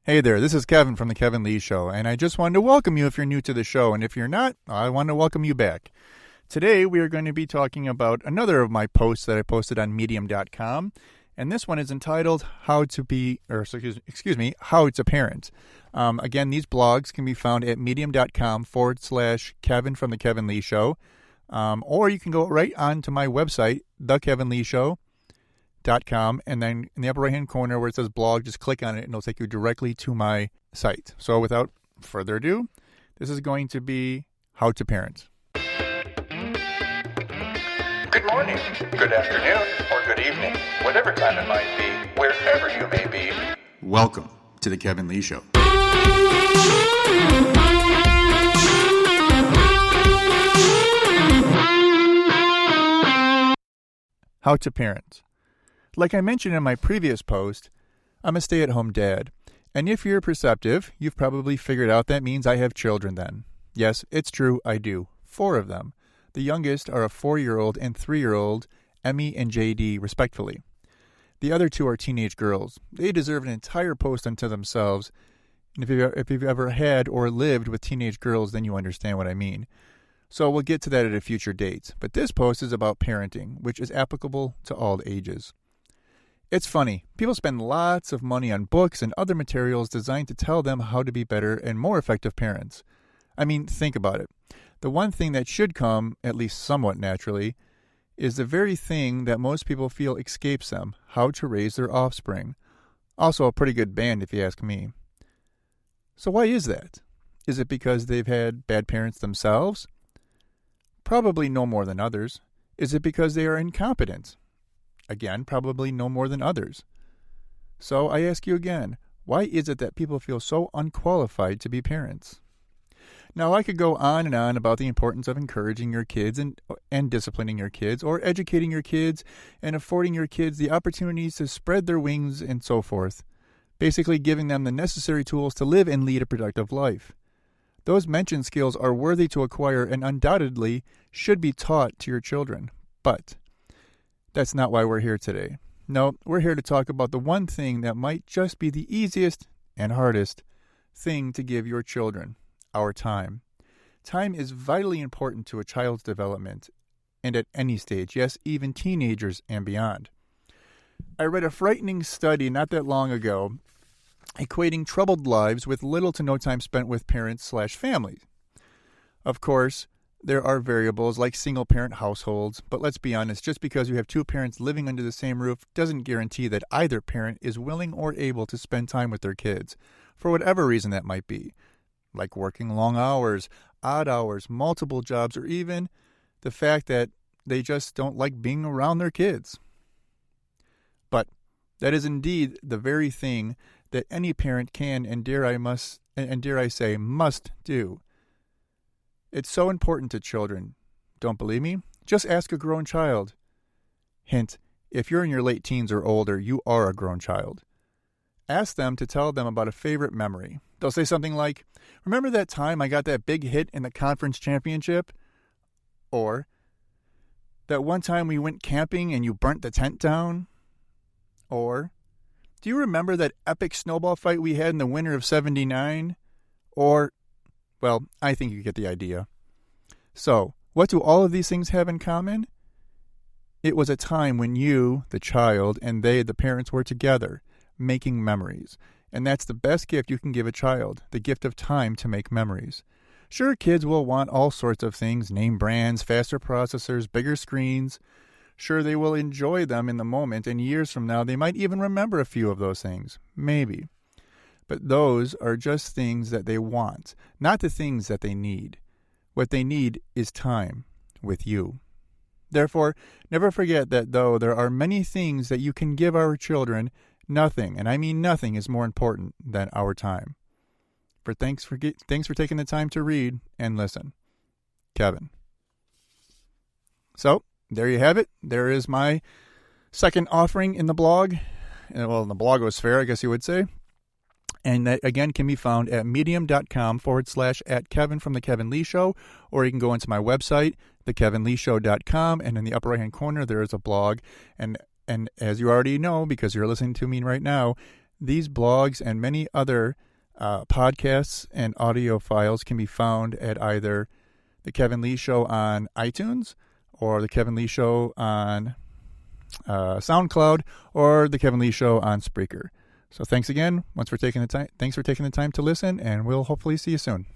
Hey there, this is Kevin from The Kevin Lee Show, and I just wanted to welcome you if you're new to the show, and if you're not, I want to welcome you back. Today, we are going to be talking about another of my posts that I posted on Medium.com, and this one is entitled How to Parent. Again, these blogs can be found at Medium.com/Kevin from The Kevin Lee Show, or you can go right on to my website, TheKevinLeeShow.com, and then in the upper right hand corner where it says blog, just click on it and it'll take you directly to my site. So without further ado, this is going to be How to Parent. Good morning, good afternoon, or good evening, whatever time it might be, wherever you may be. Welcome to The Kevin Lee Show. How to Parent. Like I mentioned in my previous post, I'm a stay-at-home dad, and if you're perceptive, you've probably figured out that means I have children then. Yes, it's true, I do. 4 of them. The youngest are a 4-year-old and 3-year-old, Emmy and JD, respectively. The other 2 are teenage girls. They deserve an entire post unto themselves, and if you've ever had or lived with teenage girls, then you understand what I mean. So we'll get to that at a future date, but this post is about parenting, which is applicable to all ages. It's funny. People spend lots of money on books and other materials designed to tell them how to be better and more effective parents. I mean, think about it. The one thing that should come, at least somewhat naturally, is the very thing that most people feel escapes them, how to raise their offspring. Also a pretty good band if you ask me. So why is that? Is it because they've had bad parents themselves? Probably no more than others. Is it because they are incompetent? Again, probably no more than others. So I ask you again, why is it that people feel so unqualified to be parents? Now, I could go on and on about the importance of encouraging your kids and disciplining your kids, or educating your kids and affording your kids the opportunities to spread their wings and so forth. Basically giving them the necessary tools to live and lead a productive life. Those mentioned skills are worthy to acquire and undoubtedly should be taught to your children. But that's not why we're here today. No, we're here to talk about the one thing that might just be the easiest and hardest thing to give your children, our time. Time is vitally important to a child's development, and at any stage, yes, even teenagers and beyond. I read a frightening study not that long ago equating troubled lives with little to no time spent with parents/families. Of course, there are variables like single-parent households, but let's be honest, just because you have 2 parents living under the same roof doesn't guarantee that either parent is willing or able to spend time with their kids, for whatever reason that might be, like working long hours, odd hours, multiple jobs, or even the fact that they just don't like being around their kids. But that is indeed the very thing that any parent can and dare I say must do. It's so important to children. Don't believe me? Just ask a grown child. Hint, if you're in your late teens or older, you are a grown child. Ask them to tell them about a favorite memory. They'll say something like, "Remember that time I got that big hit in the conference championship?" Or, "That one time we went camping and you burnt the tent down?" Or, "Do you remember that epic snowball fight we had in the winter of '79? Or, well, I think you get the idea. So, what do all of these things have in common? It was a time when you, the child, and they, the parents, were together, making memories. And that's the best gift you can give a child, the gift of time to make memories. Sure, kids will want all sorts of things, name brands, faster processors, bigger screens. Sure, they will enjoy them in the moment, and years from now, they might even remember a few of those things. Maybe. But those are just things that they want, not the things that they need. What they need is time with you. Therefore, never forget that though there are many things that you can give our children, nothing, and I mean nothing, is more important than our time. Thanks for taking the time to read and listen. Kevin. So, there you have it. There is my second offering in the blog. Well, in the blogosphere, I guess you would say. And that, again, can be found at medium.com/@Kevin from The Kevin Lee Show, or you can go into my website, thekevinleeshow.com, and in the upper right-hand corner, there is a blog. And as you already know, because you're listening to me right now, These blogs and many other podcasts and audio files can be found at either The Kevin Lee Show on iTunes or The Kevin Lee Show on SoundCloud or The Kevin Lee Show on Spreaker. So thanks again. Thanks for taking the time to listen, and we'll hopefully see you soon.